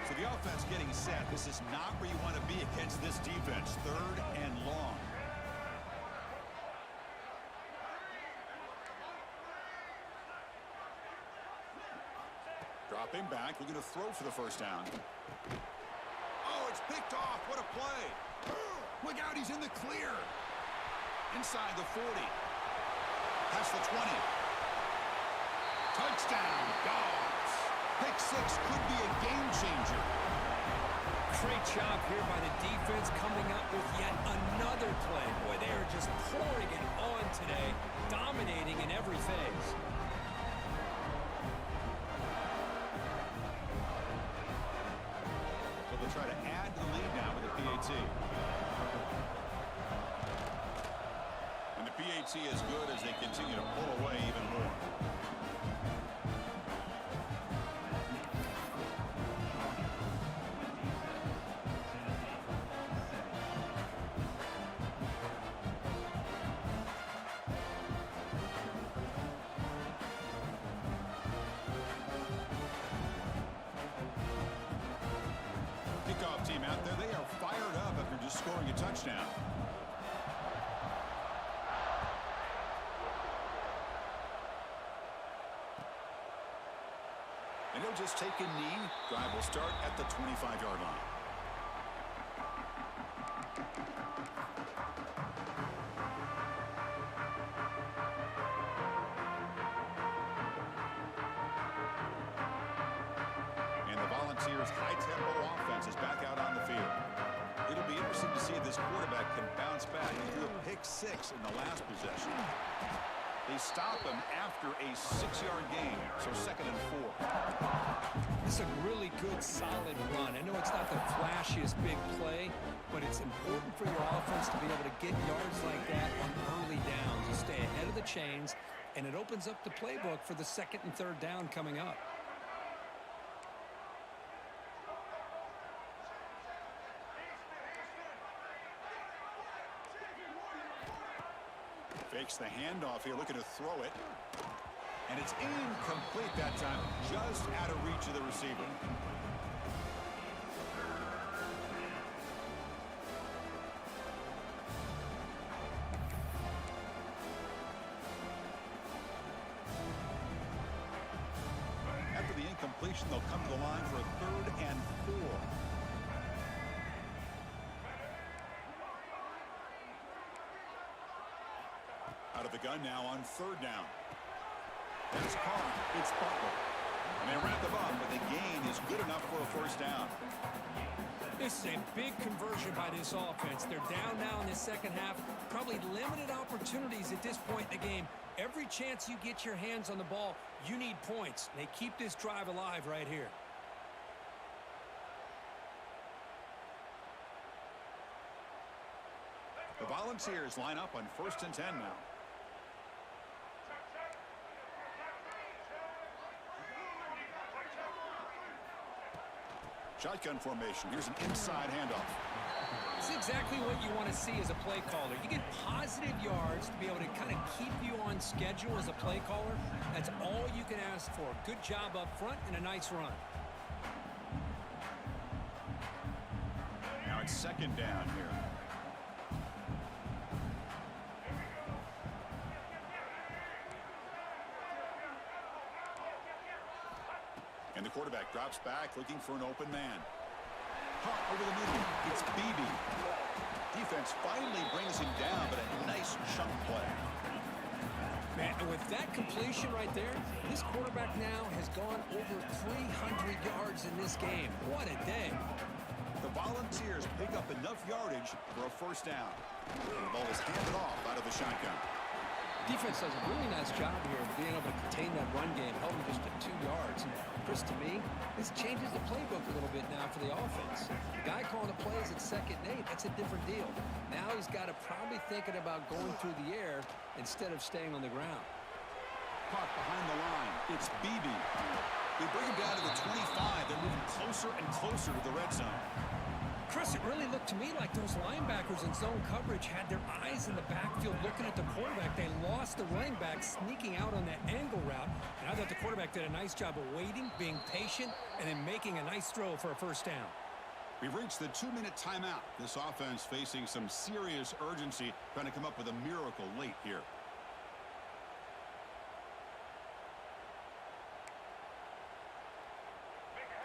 So the offense getting set. This is not where you want to be against this defense. 3rd and long. Dropping back, looking to throw for the first down. Oh, it's picked off. What a play. Look out, he's in the clear. Inside the 40. Past the 20. Touchdown, Dogs. Pick 6 could be a game changer. Great job here by the defense coming up with yet another play. Boy, they are just pouring it on today, dominating in every phase. They'll try to add to the lead now with the PAT. And the PAT is good as they continue to pull away even more. Kickoff team out there, they are fired up after just scoring a touchdown. And he'll just take a knee. Drive will start at the 25-yard line. And the Volunteers' high-tempo offense is back out on the field. It'll be interesting to see if this quarterback can bounce back. He threw a pick 6 in the last possession. They stop him after a 6-yard gain, so 2nd and 4. It's a really good, solid run. I know it's not the flashiest big play, but it's important for your offense to be able to get yards like that on early downs. You stay ahead of the chains, and it opens up the playbook for the 2nd and 3rd down coming up. Fakes the handoff here, looking to throw it. And it's incomplete that time, just out of reach of the receiver. After the incompletion, they'll come to the line for a 3rd and 4. Out of the gun now on 3rd down. That's Carr. It's Butler. And they wrap them up, but the gain is good enough for a first down. This is a big conversion by this offense. They're down now in the second half. Probably limited opportunities at this point in the game. Every chance you get your hands on the ball, you need points. They keep this drive alive right here. The Volunteers line up on 1st and 10 now. Shotgun formation. Here's an inside handoff. It's exactly what you want to see as a play caller. You get positive yards to be able to kind of keep you on schedule as a play caller. That's all you can ask for. Good job up front and a nice run. Now it's 2nd down here. And the quarterback drops back, looking for an open man. Hart over the middle. It's Beebe. Defense finally brings him down, but a nice chunk play. Man, and with that completion right there, this quarterback now has gone over 300 yards in this game. What a day. The Volunteers pick up enough yardage for a first down. The ball is handed off out of the shotgun. Defense does a really nice job here of being able to contain that run game, held him just to 2 yards. And Chris, to me, this changes the playbook a little bit now for the offense. The guy calling the plays at 2nd and 8, that's a different deal. Now he's got to probably thinking about going through the air instead of staying on the ground. Caught behind the line. It's Beebe. They bring him down to the 25. They're moving closer and closer to the red zone. Chris, it really looked to me like those linebackers in zone coverage had their eyes in the backfield looking at the quarterback. They lost the running back sneaking out on that angle route. And I thought the quarterback did a nice job of waiting, being patient, and then making a nice throw for a first down. We've reached the 2-minute timeout. This offense facing some serious urgency, trying to come up with a miracle late here.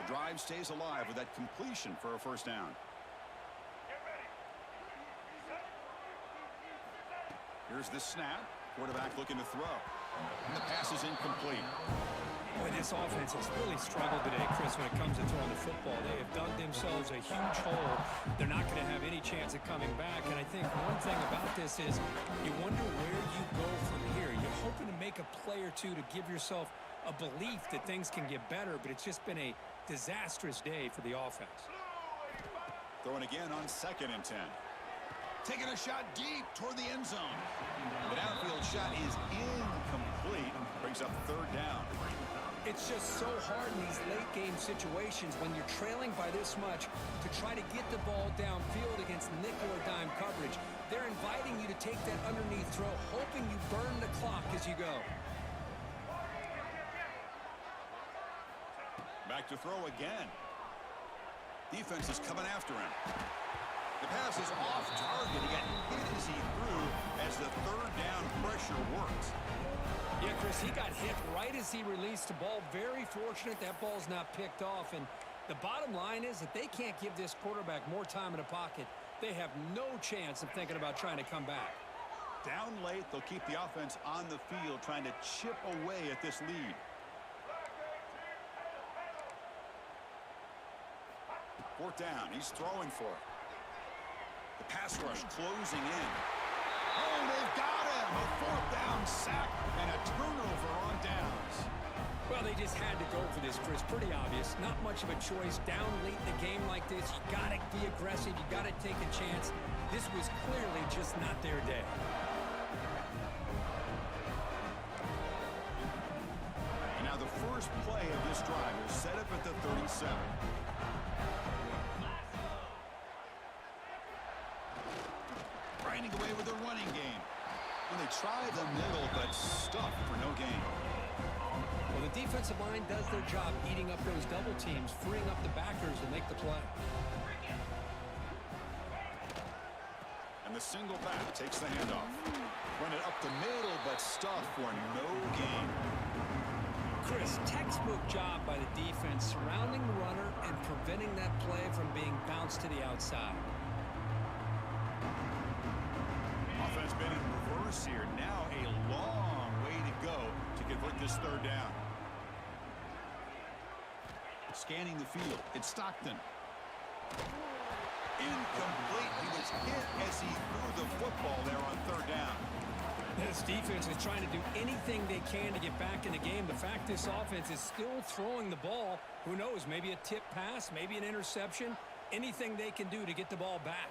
The drive stays alive with that completion for a first down. Here's the snap. Quarterback looking to throw. And the pass is incomplete. Boy, this offense has really struggled today, Chris, when it comes to throwing the football. They have dug themselves a huge hole. They're not going to have any chance of coming back. And I think one thing about this is you wonder where you go from here. You're hoping to make a play or two to give yourself a belief that things can get better, but it's just been a disastrous day for the offense. Throwing again on 2nd and 10. Taking a shot deep toward the end zone. The downfield shot is incomplete. Brings up 3rd down. It's just so hard in these late-game situations when you're trailing by this much to try to get the ball downfield against nickel or dime coverage. They're inviting you to take that underneath throw, hoping you burn the clock as you go. Back to throw again. Defense is coming after him. The pass is off target. He got hit as he threw as the 3rd down pressure works. Yeah, Chris, he got hit right as he released the ball. Very fortunate that ball's not picked off. And the bottom line is that they can't give this quarterback more time in the pocket. They have no chance of thinking about trying to come back. Down late, they'll keep the offense on the field trying to chip away at this lead. 4th down. He's throwing for it. The pass rush closing in. Oh, they've got him. A 4th down sack and a turnover on downs. Well, they just had to go for this, Chris. Pretty obvious. Not much of a choice. Down late in the game like this, you got to be aggressive. You got to take a chance. This was clearly just not their day. And now the first play of this drive is set up at the 37. Grinding away with the running game. And they try the middle, but stuffed for no gain. Well, the defensive line does their job eating up those double teams, freeing up the backers to make the play. And the single back takes the handoff. Run it up the middle, but stuffed for no gain. Chris, textbook job by the defense surrounding the runner and preventing that play from being bounced to the outside. Offense been in reverse here. Now a long way to go to convert this 3rd down. Scanning the field. It's Stockton. Incomplete. He was hit as he threw the football there on 3rd down. This defense is trying to do anything they can to get back in the game. The fact this offense is still throwing the ball, who knows, maybe a tip pass, maybe an interception, anything they can do to get the ball back.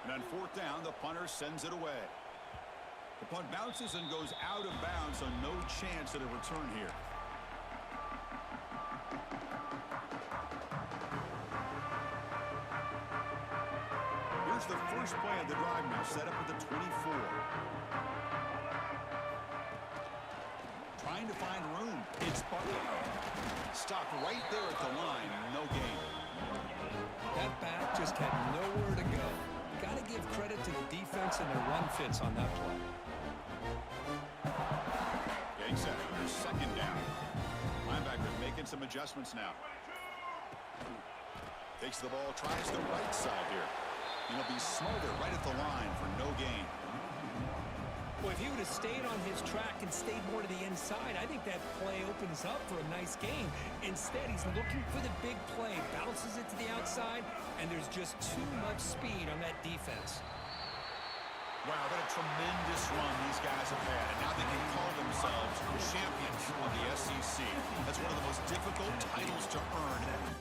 And on 4th down, the punter sends it away. The punt bounces and goes out of bounds, so no chance at a return here. Here's the first play of the drive now, set up at the 24. Trying to find room. It's Butler. Stopped right there at the line. No gain. That back just had nowhere to go. Got to give credit to the defense and their run fits on that play. Getting set for their 2nd down. Linebacker making some adjustments now. Takes the ball, tries the right side here. And he'll be smothered right at the line for no gain. Well, if he would have stayed on his track and stayed more to the inside, I think that play opens up for a nice gain. Instead, he's looking for the big play, bounces it to the outside, and there's just too much speed on that defense. Wow, what a tremendous run these guys have had. And now they can call themselves champions of the SEC. That's one of the most difficult titles to earn